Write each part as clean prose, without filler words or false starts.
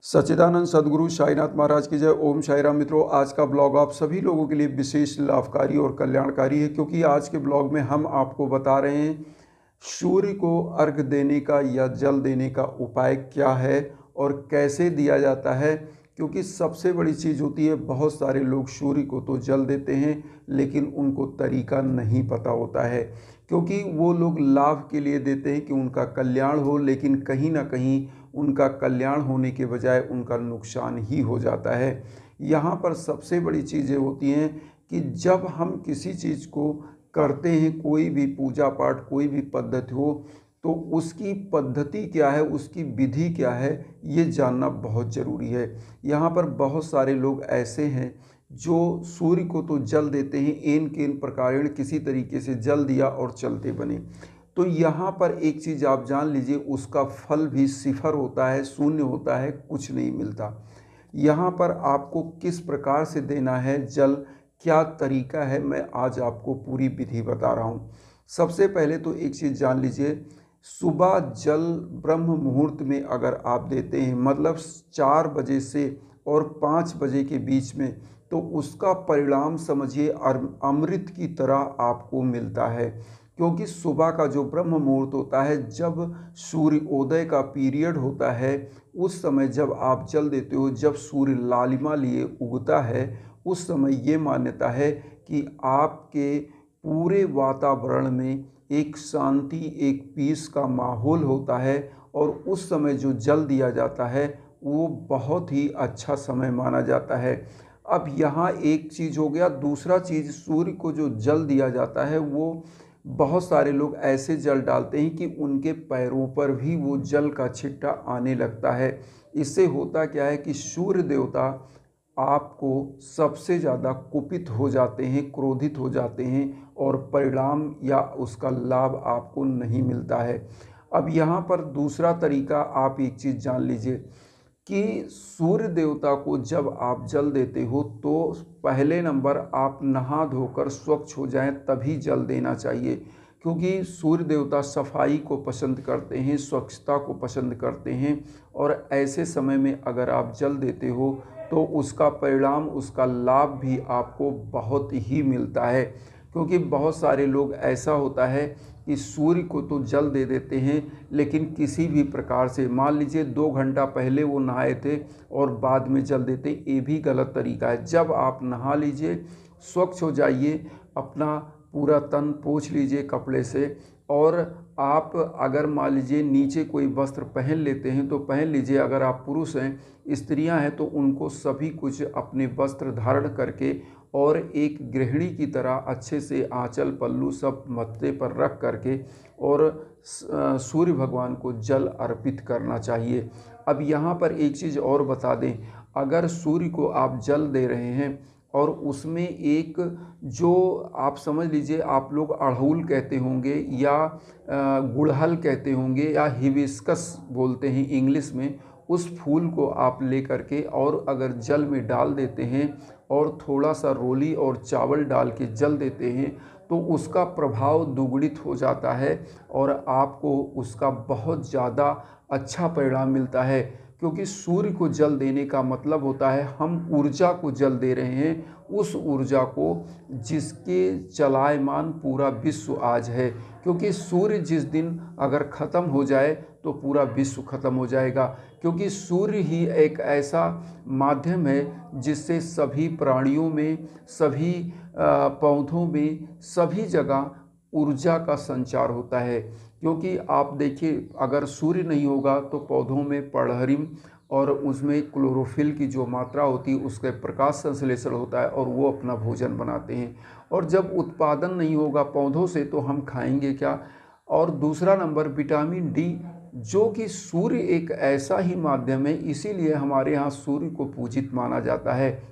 सच्चिदानंद सद्गुरु साईनाथ महाराज की जय। ओम साई राम। मित्रों, आज का ब्लॉग आप सभी लोगों के लिए विशेष लाभकारी और कल्याणकारी है, क्योंकि आज के ब्लॉग में हम आपको बता रहे हैं सूर्य को अर्घ देने का या जल देने का उपाय क्या है और कैसे दिया जाता है। क्योंकि सबसे बड़ी चीज़ होती है, बहुत सारे लोग सूर्य को तो जल देते हैं लेकिन उनको तरीका नहीं पता होता है, क्योंकि वो लोग लाभ के लिए देते हैं कि उनका कल्याण हो, लेकिन कहीं ना कहीं उनका कल्याण होने के बजाय उनका नुकसान ही हो जाता है। यहाँ पर सबसे बड़ी चीज़ें होती हैं कि जब हम किसी चीज़ को करते हैं, कोई भी पूजा पाठ, कोई भी पद्धति हो, तो उसकी पद्धति क्या है, उसकी विधि क्या है, ये जानना बहुत ज़रूरी है। यहाँ पर बहुत सारे लोग ऐसे हैं जो सूर्य को तो जल देते हैं, एन केन प्रकारेण किसी तरीके से जल दिया और चलते बने। तो यहाँ पर एक चीज़ आप जान लीजिए, उसका फल भी सिफर होता है, शून्य होता है, कुछ नहीं मिलता। यहाँ पर आपको किस प्रकार से देना है जल, क्या तरीका है, मैं आज आपको पूरी विधि बता रहा हूँ। सबसे पहले तो एक चीज़ जान लीजिए, सुबह जल ब्रह्म मुहूर्त में अगर आप देते हैं, मतलब 4 बजे से और 5 बजे के बीच में, तो उसका परिणाम समझिए अमृत की तरह आपको मिलता है। क्योंकि सुबह का जो ब्रह्म मुहूर्त होता है, जब सूर्योदय का पीरियड होता है, उस समय जब आप जल देते हो, जब सूर्य लालिमा लिए उगता है, उस समय ये मान्यता है कि आपके पूरे वातावरण में एक शांति, एक पीस का माहौल होता है, और उस समय जो जल दिया जाता है वो बहुत ही अच्छा समय माना जाता है। अब यहाँ एक चीज़ हो गया। दूसरा चीज़, सूर्य को जो जल दिया जाता है, वो बहुत सारे लोग ऐसे जल डालते हैं कि उनके पैरों पर भी वो जल का छिट्टा आने लगता है। इससे होता क्या है कि सूर्य देवता आपको सबसे ज़्यादा कुपित हो जाते हैं, क्रोधित हो जाते हैं, और परिणाम या उसका लाभ आपको नहीं मिलता है। अब यहाँ पर दूसरा तरीका, आप एक चीज़ जान लीजिए कि सूर्य देवता को जब आप जल देते हो, तो पहले नंबर आप नहा धोकर स्वच्छ हो जाएं, तभी जल देना चाहिए। क्योंकि सूर्य देवता सफाई को पसंद करते हैं, स्वच्छता को पसंद करते हैं, और ऐसे समय में अगर आप जल देते हो तो उसका परिणाम, उसका लाभ भी आपको बहुत ही मिलता है। क्योंकि बहुत सारे लोग, ऐसा होता है कि सूर्य को तो जल दे देते हैं, लेकिन किसी भी प्रकार से, मान लीजिए 2 घंटा पहले वो नहाए थे और बाद में जल देते, ये भी गलत तरीका है। जब आप नहा लीजिए, स्वच्छ हो जाइए, अपना पूरा तन पोंछ लीजिए कपड़े से, और आप अगर मान लीजिए नीचे कोई वस्त्र पहन लेते हैं तो पहन लीजिए। अगर आप पुरुष हैं, स्त्रियां हैं, तो उनको सभी कुछ अपने वस्त्र धारण करके और एक गृहिणी की तरह अच्छे से आंचल पल्लू सब मत्थे पर रख करके और सूर्य भगवान को जल अर्पित करना चाहिए। अब यहाँ पर एक चीज़ और बता दें, अगर सूर्य को आप जल दे रहे हैं और उसमें एक, जो आप समझ लीजिए, आप लोग अड़हुल कहते होंगे या गुड़हल कहते होंगे या हिबिस्कस बोलते हैं इंग्लिश में, उस फूल को आप ले करके और अगर जल में डाल देते हैं और थोड़ा सा रोली और चावल डाल के जल देते हैं, तो उसका प्रभाव दुगुणित हो जाता है और आपको उसका बहुत ज़्यादा अच्छा परिणाम मिलता है। क्योंकि सूर्य को जल देने का मतलब होता है, हम ऊर्जा को जल दे रहे हैं, उस ऊर्जा को जिसके चलायमान पूरा विश्व आज है। क्योंकि सूर्य जिस दिन अगर ख़त्म हो जाए तो पूरा विश्व ख़त्म हो जाएगा। क्योंकि सूर्य ही एक ऐसा माध्यम है जिससे सभी प्राणियों में, सभी पौधों में, सभी जगह ऊर्जा का संचार होता है। क्योंकि आप देखिए, अगर सूर्य नहीं होगा तो पौधों में पर्णहरिम और उसमें क्लोरोफिल की जो मात्रा होती है, उसके प्रकाश संश्लेषण होता है और वो अपना भोजन बनाते हैं। और जब उत्पादन नहीं होगा पौधों से तो हम खाएंगे क्या। और दूसरा नंबर, विटामिन डी, जो कि सूर्य एक ऐसा ही माध्यम है, इसीलिए हमारे यहाँ सूर्य को पूजित माना जाता है।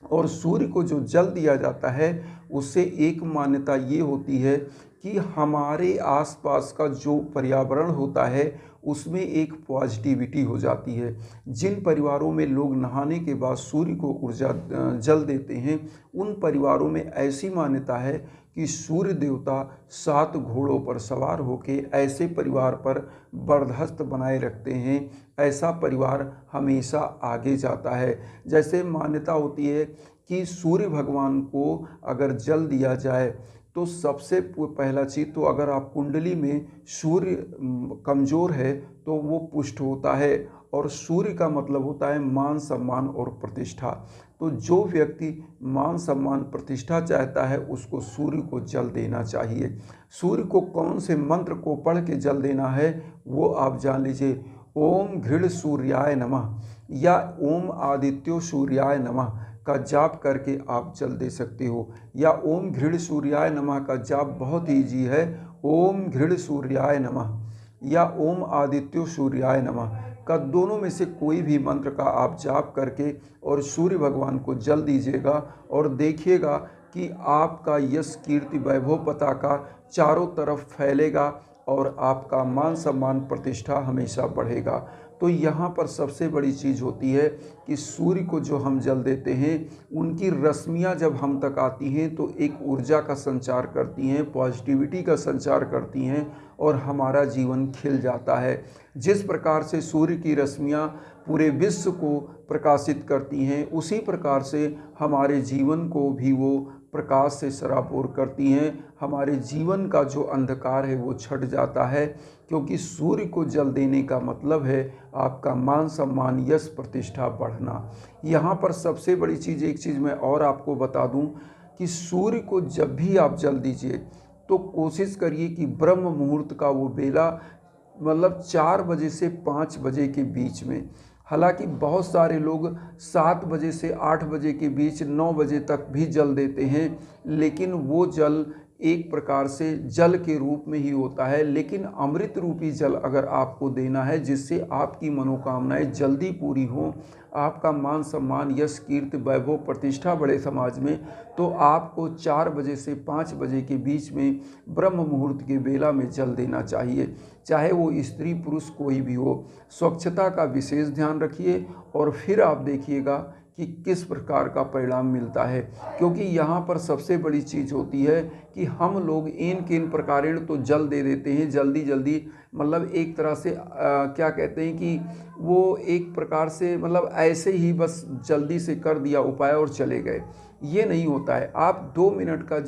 और सूर्य को जो जल दिया जाता है, उससे एक मान्यता ये होती है कि हमारे आसपास का जो पर्यावरण होता है उसमें एक पॉजिटिविटी हो जाती है। जिन परिवारों में लोग नहाने के बाद सूर्य को ऊर्जा जल देते हैं, उन परिवारों में ऐसी मान्यता है कि सूर्य देवता 7 घोड़ों पर सवार होके ऐसे परिवार पर बर्दाश्त बनाए रखते हैं, ऐसा परिवार हमेशा आगे जाता है। जैसे मान्यता होती है कि सूर्य भगवान को अगर जल दिया जाए तो सबसे पहला चीज़ तो अगर आप कुंडली में सूर्य कमज़ोर है तो वो पुष्ट होता है, और सूर्य का मतलब होता है मान सम्मान और प्रतिष्ठा। तो जो व्यक्ति मान सम्मान प्रतिष्ठा चाहता है उसको सूर्य को जल देना चाहिए। सूर्य को कौन से मंत्र को पढ़ के जल देना है वो आप जान लीजिए। ओम घृण सूर्याय नमः या ओम आदित्यो सूर्याय नमः का जाप करके आप जल दे सकते हो, या ओम घृण सूर्याय नमः का जाप बहुत ईजी है। ओम घृण सूर्याय नमः या ओम आदित्यो सूर्याय नमः का दोनों में से कोई भी मंत्र का आप जाप करके और सूर्य भगवान को जल दीजिएगा, और देखिएगा कि आपका यश कीर्ति वैभव पताका चारों तरफ फैलेगा और आपका मान सम्मान प्रतिष्ठा हमेशा बढ़ेगा। तो यहाँ पर सबसे बड़ी चीज़ होती है कि सूर्य को जो हम जल देते हैं उनकी रश्मियाँ जब हम तक आती हैं तो एक ऊर्जा का संचार करती हैं, पॉजिटिविटी का संचार करती हैं और हमारा जीवन खिल जाता है। जिस प्रकार से सूर्य की रश्मियाँ पूरे विश्व को प्रकाशित करती हैं उसी प्रकार से हमारे जीवन को भी वो प्रकाश से सराबोर करती हैं। हमारे जीवन का जो अंधकार है वो छट जाता है, क्योंकि सूर्य को जल देने का मतलब है आपका मान सम्मान यश प्रतिष्ठा बढ़ना। यहाँ पर सबसे बड़ी चीज़ एक चीज़ मैं और आपको बता दूँ कि सूर्य को जब भी आप जल दीजिए तो कोशिश करिए कि ब्रह्म मुहूर्त का वो बेला मतलब 4 बजे से 5 बजे के बीच में। हालांकि बहुत सारे लोग 7 बजे से 8 बजे के बीच 9 बजे तक भी जल देते हैं, लेकिन वो जल एक प्रकार से जल के रूप में ही होता है। लेकिन अमृत रूपी जल अगर आपको देना है जिससे आपकी मनोकामनाएं जल्दी पूरी हों, आपका मान सम्मान यश कीर्ति वैभव प्रतिष्ठा बढ़े समाज में, तो आपको 4 बजे से 5 बजे के बीच में ब्रह्म मुहूर्त के बेला में जल देना चाहिए। चाहे वो स्त्री पुरुष कोई भी हो, स्वच्छता का विशेष ध्यान रखिए और फिर आप देखिएगा कि किस प्रकार का परिणाम मिलता है। क्योंकि यहाँ पर सबसे बड़ी चीज़ होती है कि हम लोग इन किन प्रकारेण तो जल दे देते हैं जल्दी जल्दी, मतलब एक तरह से क्या कहते हैं कि वो एक प्रकार से मतलब ऐसे ही बस जल्दी से कर दिया उपाय और चले गए। ये नहीं होता है। आप 2 मिनट का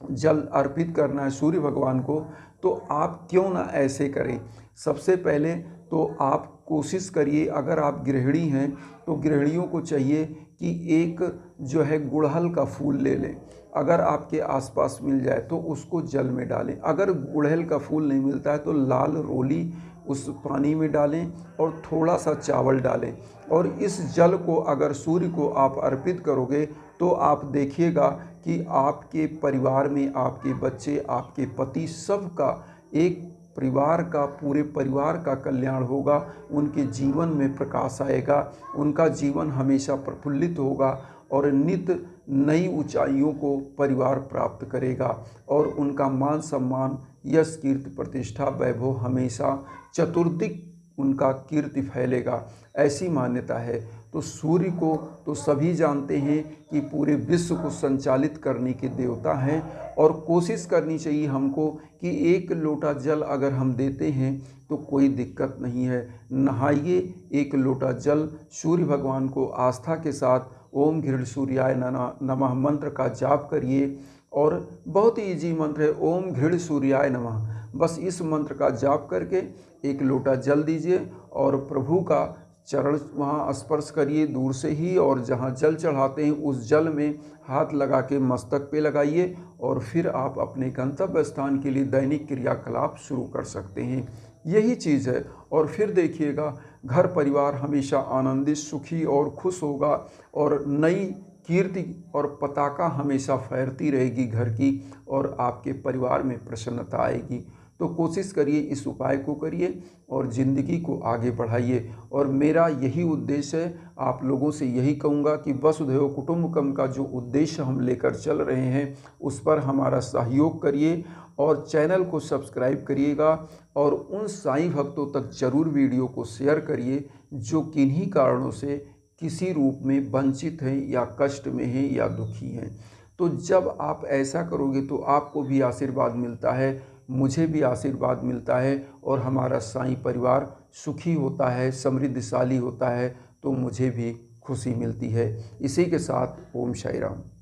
जल अर्पित करना है सूर्य भगवान को, तो आप क्यों ना ऐसे करें। सबसे पहले तो आप कोशिश करिए, अगर आप गृहिणी हैं तो गृहिणियों को चाहिए कि एक जो है गुड़हल का फूल ले लें। अगर आपके आसपास मिल जाए तो उसको जल में डालें। अगर गुड़हल का फूल नहीं मिलता है तो लाल रोली उस पानी में डालें और थोड़ा सा चावल डालें, और इस जल को अगर सूर्य को आप अर्पित करोगे तो आप देखिएगा कि आपके परिवार में आपके बच्चे, आपके पति, सबका एक परिवार का पूरे परिवार का कल्याण होगा। उनके जीवन में प्रकाश आएगा, उनका जीवन हमेशा प्रफुल्लित होगा और नित्य नई ऊंचाइयों को परिवार प्राप्त करेगा, और उनका मान सम्मान यश कीर्ति प्रतिष्ठा वैभव हमेशा चतुर्दिक उनका कीर्ति फैलेगा, ऐसी मान्यता है। तो सूर्य को तो सभी जानते हैं कि पूरे विश्व को संचालित करने के देवता हैं, और कोशिश करनी चाहिए हमको कि 1 लोटा जल अगर हम देते हैं तो कोई दिक्कत नहीं है। नहाइए, 1 लोटा जल सूर्य भगवान को आस्था के साथ ओम घृण सूर्याय नमः मंत्र का जाप करिए, और बहुत ही ईजी मंत्र है ओम घृण सूर्याय नमः। बस इस मंत्र का जाप करके 1 लोटा जल दीजिए और प्रभु का चरण वहाँ स्पर्श करिए दूर से ही, और जहाँ जल चढ़ाते हैं उस जल में हाथ लगा के मस्तक पे लगाइए, और फिर आप अपने गंतव्य स्थान के लिए दैनिक क्रियाकलाप शुरू कर सकते हैं। यही चीज़ है, और फिर देखिएगा घर परिवार हमेशा आनंदित, सुखी और खुश होगा, और नई कीर्ति और पताका हमेशा फहरती रहेगी घर की, और आपके परिवार में प्रसन्नता आएगी। तो कोशिश करिए, इस उपाय को करिए और ज़िंदगी को आगे बढ़ाइए। और मेरा यही उद्देश्य है, आप लोगों से यही कहूँगा कि वसुधैव कुटुंबकम का जो उद्देश्य हम लेकर चल रहे हैं उस पर हमारा सहयोग करिए, और चैनल को सब्सक्राइब करिएगा, और उन साईं भक्तों तक जरूर वीडियो को शेयर करिए जो किन्हीं कारणों से किसी रूप में वंचित हैं या कष्ट में हैं या दुखी हैं। तो जब आप ऐसा करोगे तो आपको भी आशीर्वाद मिलता है, मुझे भी आशीर्वाद मिलता है और हमारा साईं परिवार सुखी होता है, समृद्धशाली होता है, तो मुझे भी खुशी मिलती है। इसी के साथ ओम साई राम।